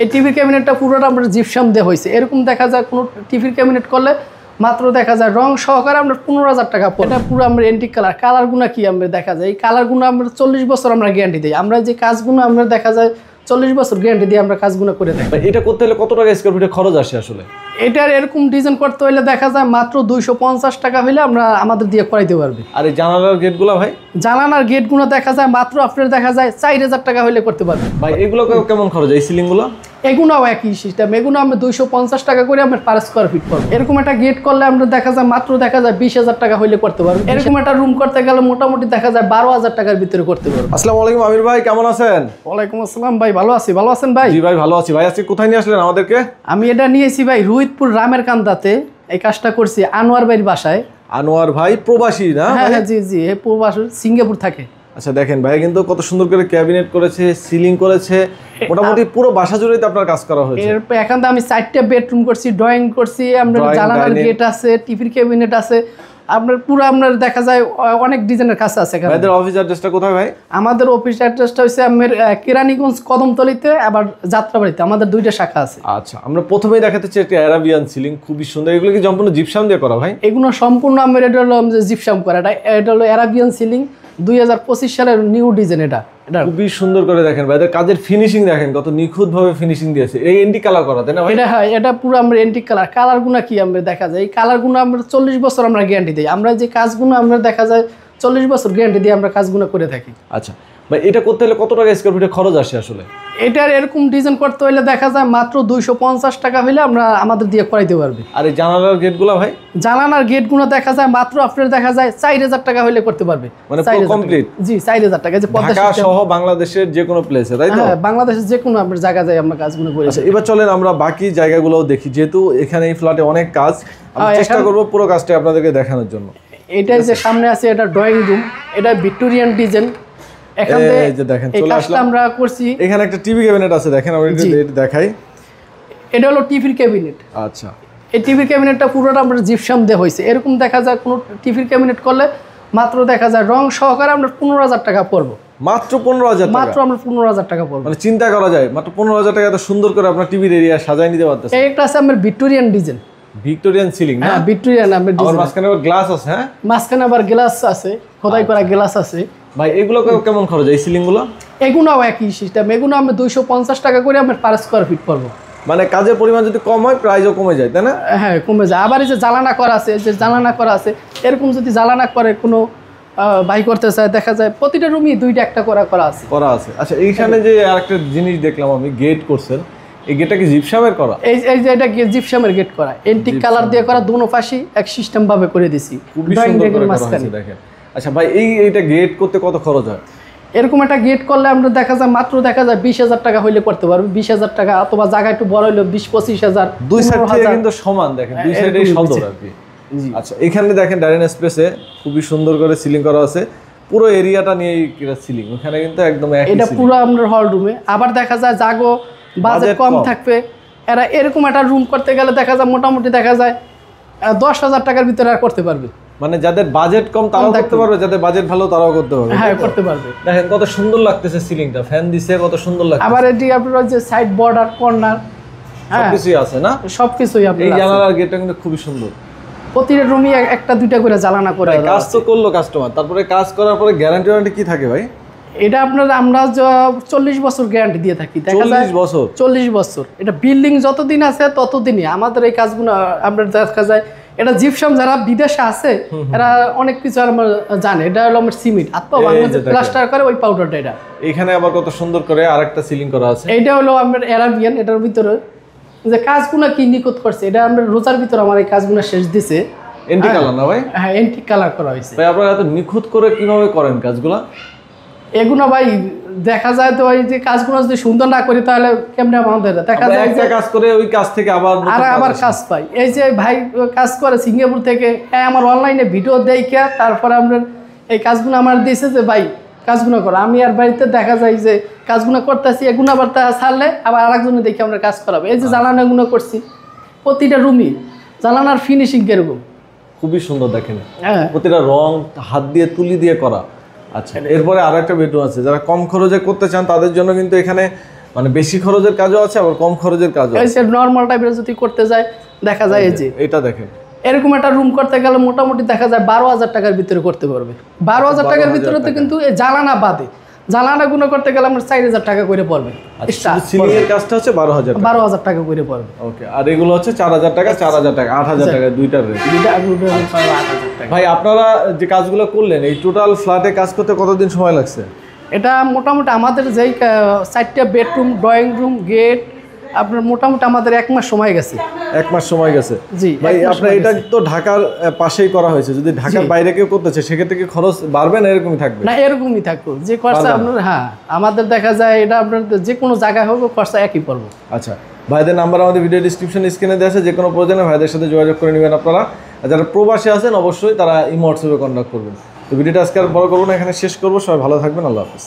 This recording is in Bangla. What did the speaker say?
এই টিভি ক্যাবিনেটটা পুরোটা আমরা জিপসাম দিয়ে হয়েছে। এরকম দেখা যায় কোনো টিভির ক্যাবিনেট করলে মাত্র দেখা যায় রং সহকারে আমরা 15,000 টাকা পড়ে। এটা পুরো আমরা এন্টিক কালারগুলো কি আমরা দেখা যায় এই কালারগুলো আমরা 40 বছর আমরা গ্যারান্টি দিই। আমরা যে কাজগুলো আমরা দেখা যায় 40 বছর গ্যারান্টি দিয়ে আমরা কাজগুলো করে থাকি। এটা করতে হলে কত টাকা স্কয়ার ফিটে খরচ আসে আসলে? এটার এরকম ডিজাইন করতে হলে দেখা যায় মাত্র 250 টাকা হলে আমরা আমাদের দিয়ে করাইতে পারবে। আর এই জানালার গেটগুলো ভাই? জানালার গেটগুলো দেখা যায় মাত্র আপনার দেখা যায় 4000 টাকা হলে করতে পারবে। ভাই এগুলো কেমন খরচ এই সিলিংগুলো? এগুলোও একই সিস্টেম। এগুলো আমরা 250 টাকা করে আমরা পার স্কয়ার ফিট করবো। এরকম একটা গেট করলে আমরা দেখা যায় মাত্র দেখা যায় 20,000 টাকা হলে করতে পারবো। এরকম একটা রুম করতে গেলে মোটামুটি দেখা যায় 12,000 টাকার ভিতরে করতে পারবো। আসসালামু আলাইকুম আমির ভাই, কেমন আছেন? ওয়ালাইকুম আসসালাম ভাই, ভালো আছি। ভালো আছেন ভাই? জি ভাই ভালো আছি। ভাই আজকে কোথায় নিয়ে আসলেন আমাদেরকে? আমি এটা নিয়েছি ভাই রুহিতপুর রামের কান্দাতে। এই কাজটা করছি আনোয়ার ভাইয়ের বাসায়। আনোয়ার ভাই প্রবাসী না? হ্যাঁ হ্যাঁ জি জি, এই প্রবাসী সিঙ্গাপুর থাকে। আচ্ছা দেখেন ভাই কিন্তু কত সুন্দর করে ক্যাবিনেট করেছে, সিলিং করেছে, মোটামুটি পুরো বাসা জুড়েই তো আপনার কাজ করা হয়েছে। এরপর এখান থেকে আমি 4টা বেডরুম করছি, ড্রয়িং করছি, আমরা জানালার গেট আছে, টিভির ক্যাবিনেট আছে, আপনার পুরো আপনার দেখা যায় অনেক ডিজাইনের কাজ আছে এখানে। ভাইদের অফিস অ্যাড্রেসটা কোথায় ভাই? আমাদের অফিস অ্যাড্রেসটা হচ্ছে আমার কেরানীগঞ্জ কদমতলিতে, আবার যাত্রাবাড়িতে। আমাদের 2টা শাখা আছে। আচ্ছা আমরা প্রথমেই দেখাতে চাই একটা অ্যারাবিয়ান সিলিং, খুবই সুন্দর। এগুলো কি সম্পূর্ণ জিপসাম দিয়ে করা ভাই? এগুলো সম্পূর্ণ আমার এটা হলো জিপসাম করা। এটা হলো অ্যারাবিয়ান সিলিং 2025 সালের নিউ ডিজাইন। এটা খুবই সুন্দর করে দেখেন ভাইদের কাজের ফিনিশিং দেখেন, কত নিখুঁত ভাবে ফিনিশিং দিয়েছে। এই এন্টি কালার করা তাই না ভাই? এটা হ্যাঁ, এটা পুরো আমরা এন্টিক কালারগুলো কি আমরা দেখা যায় এই কালারগুলো আমরা 40 বছর আমরা গ্যারান্টি দিই। আমরা যে কাজগুলো আমরা দেখা যায় 40 বছর গ্যারান্টি দিয়ে আমরা কাজগুলো করে থাকি। আচ্ছা ভাই এটা করতে হলে কত টাকা স্কয়ার ফিটে খরচ আসে আসলে? এটার এরকম ডিজাইন করতে হলে দেখা যায় মাত্র 250 টাকা হলে আমরা আমাদের দিয়ে করাইতে পারবে। আর এই জানালার গেটগুলো ভাই? জানালার গেটগুলো দেখা যায় মাত্র আপনার দেখা যায় 4000 টাকা হলে করতে পারবে। মানে পুরো কমপ্লিট? জি 4000 টাকা। যে ঢাকা সহ বাংলাদেশের যে কোনো প্লেসে তাই তো? হ্যাঁ বাংলাদেশের যে কোনো আপনার জায়গা যায় আমরা কাজগুলো করি। আচ্ছা এবার চলেন আমরা বাকি জায়গাগুলোও দেখি, যেহেতু এখানে এই ফ্ল্যাটে অনেক কাজ, আমি চেষ্টা করব পুরো কাজটা আপনাদেরকে দেখানোর জন্য। এটাই যে সামনে আছে এটা ড্রয়িং রুম, এটা ভিক্টোরিয়ান ডিজাইন। এখান থেকে দেখেন চলে আসলাম আমরা করছি। এখানে একটা টিভি ক্যাবিনেট আছে, দেখেন আমরা এটা দেখাই। এটা হলো টিভির ক্যাবিনেট। আচ্ছা এই টিভির ক্যাবিনেটটা পুরোটা আমরা জিপসাম দিয়ে হয়েছে। এরকম দেখা যায় কোনো টিভির ক্যাবিনেট করলে মাত্র দেখা যায় রং সহকারে আমরা 15,000 টাকা পড়বো। মাত্র 15,000 টাকা? মাত্র আমরা 15,000 টাকা পড়বো। মানে চিন্তা করা যায় মাত্র 15,000 টাকা এত সুন্দর করে আপনার টিভির এরিয়া সাজায় নিতে পারতেছে। এই একটা আছে আমার ভিক্টোরিয়ান ডিজাইন। ভিক্টোরিয়ান সিলিং না? হ্যাঁ ভিক্টোরিয়ান আমরা আর ডিজাইন। মাঝখানে আবার গ্লাস আছে। হ্যাঁ মাঝখানে আবার গ্লাস আছে, খোদাই করা গ্লাস আছে। ভাই এগুলো কেমন খরচ এই সিলিংগুলো? এগুলোও একই সিস্টেম। এগুলো আমরা 250 টাকা করে আমরা পার স্কয়ার ফিট করবো। মানে কাজের পরিমাণ যদি কম হয় প্রাইসও কমে যায় তাই না? হ্যাঁ কমে যায়। আবার এই যে জ্বালানা করা আছে, যে জ্বালানা করা আছে, এরকম যদি জ্বালানা করে কোনো ভাই করতে চায় দেখা যায় প্রতিটা রুমই 2টা একটা করা আছে। আচ্ছা এইখানে যে আরেকটা জিনিস দেখলাম আমি, গেট করছেন, এই গেটটা কি জিপসামের করা? এই যে এটা জিপসামের গেট করা, এন্টিক কালার দিয়ে করা, দুনো পাশে এক সিস্টেম ভাবে করে দিছি। খুবই সুন্দর করে করা হয়েছে দেখেন। আচ্ছা ভাই এইটা গেট করতে কত খরচ হয়? এরকম একটা গেট করলে আমরা দেখা যায় মাত্র দেখা যায় 20,000 টাকা হইলে করতে পারবো। 20,000 টাকা, অথবা জায়গা একটু বড় হইলো 20-25,000। দুই সাইড থেকে কিন্তু সমান, দেখেন দুই সাইডেই সদর আর কি। আচ্ছা এখানে দেখেন ডাইনিং স্পেসে খুবই সুন্দর করে সিলিং করা আছে, পুরো এরিয়াটা নিয়ে সিলিং। ওখানে কিন্তু একদম একই এটা পুরো আমরা হল রুমে। আবার দেখা যায় জাগো বাজেট কম থাকবে, এরা এরকম একটা রুম করতে গেলে দেখা যায় মোটামুটি দেখা যায় 10,000 টাকার ভিতরে আর করতে পারবে। মানে যাদের বাজেট কম তারাও করতে পারবে, যাদের বাজেট ভালো তারাও করতে পারবে। হ্যাঁ করতে পারবে। দেখেন কত সুন্দর লাগতেছে সিলিংটা, ফ্যান দিছে, কত সুন্দর লাগছে। আবার এটি আপনার যে সাইড বর্ডার, কর্নার, সবকিছুই আছে না? সবকিছুই আপনার এই জানালার গেটটা কিন্তু খুবই সুন্দর। প্রতিটা রুমই একটা দুইটা করে জ্বালানা করে। কাজ তো করলো কাস্টমার, তারপরে কাজ করার পরে গ্যারান্টি কি থাকে ভাই? এটা আপনার আমরা 40 বছর গ্যারান্টি দিয়ে থাকি। 40 বছর? 40 বছর। এটা বিল্ডিং যতদিন আছে ততদিনই আমাদের এই কাজগুলো আমরা দেখা যায়। এটা জিপসাম যারা বিদেশে আছে এরা অনেক কিছু আমার জানে। এটা হলো আমার সিমেন্ট, আর তো বাংলাদেশে প্লাস্টার করে ওই পাউডারটা। এটা এখানে আবার কত সুন্দর করে আরেকটা সিলিং করা আছে। এইটা হলো আমার অ্যারাবিয়ান। এটার ভিতরে যে কাজগুলো কি নিখুঁত করছে, এটা আমরা রোজার ভিতরে আমার এই কাজগুলো শেষ দিছে। এন্টিক কালার না ভাই? হ্যাঁ এন্টিক কালার করা হয়েছে। ভাই আপনারা এত নিখুঁত করে কিভাবে করেন কাজগুলা? এগুলো ভাই দেখা যায় তো ওই যে কাজগুলো যদি সুন্দর না করি তাহলে কেমনে আমাদের দেখা যায় একটা কাজ করে ওই কাজ থেকে আবার কাজ পাই। এই যে ভাই কাজ করে সিঙ্গাপুর থেকে, আমার অনলাইনে ভিডিও দেখে তারপরে আমরা এই কাজগুলো আমার দিয়েছে যে ভাই কাজগুলো করো। আমি আর বাড়িতে দেখা যায় যে কাজগুলো করতেছি, এগুলো আবার ছাড়লে আবার আরেকজনে দেখে আমরা কাজ করাবো। এই যে জ্বালানাগুলো করছি প্রতিটা রুমই, জ্বালানার ফিনিশিং কিরকম খুবই সুন্দর দেখেন। প্রতিটা রং হাত দিয়ে তুলি দিয়ে করা। আচ্ছা এরপরে আরো একটা বেডরুম আছে, যারা কম খরচে করতে চান তাদের জন্য কিন্তু এখানে মানে বেশি খরচের কাজও আছে আবার কম খরচের কাজও আছে। এই যে নর্মাল টাইপের যদি করতে যায় দেখা যায় এই যে এটা দেখেন এরকম একটা রুম করতে গেলে মোটামুটি দেখা যায় 12,000 টাকার ভিতরে করতে পারবে। 12,000 টাকার ভিতরে তো কিন্তু এই জ্বালানা বাদে, জ্বালানা গুলো করতে গেলে আমরা 4,000 টাকা করে পড়বে। সিলিং এর কাজটা হচ্ছে 12,000 টাকা করে পড়বে। ওকে, আর এগুলো হচ্ছে 4,000 টাকা 4,000 টাকা 8,000 টাকা দুইটার রেট। ভাই আপনারা যে কাজগুলো করলেন এই টোটাল ফ্ল্যাটে কাজ করতে কতদিন সময় লাগছে? এটা মোটামুটি আমাদের যেই 4টা বেডরুম, ড্রয়িং রুম, গেট আপনার মোটামুটি আমাদের 1 মাস সময় গেছে। 1 মাস সময় গেছে। জি ভাই আপনার এটা তো ঢাকার পাশেই করা হয়েছে, যদি ঢাকার বাইরে কেউ করতেছে সেক্ষেত্রে কি খরচ বাড়বে না এরকমই থাকবে? না এরকমই থাকবে, যে খরচা আপনার আমাদের দেখা যায় এটা আপনার যে কোনো জায়গায় হোক খরচা একই পড়বে। আচ্ছা, ভাইদের নাম্বার আমাদের ভিডিও ডিসক্রিপশন স্ক্রিনে দেওয়া আছে, যে কোনো প্রয়োজনে ভাইদের সাথে যোগাযোগ করে নেবেন আপনারা। যারা প্রবাসী আছেন অবশ্যই তারা ইমো হোয়াটসঅ্যাপে কন্ট্যাক্ট করবেন। তো ভিডিওটা আজকে আর বড় করবো না, এখানে শেষ করবো। সবাই ভালো থাকবেন, আল্লাহ হাফেজ।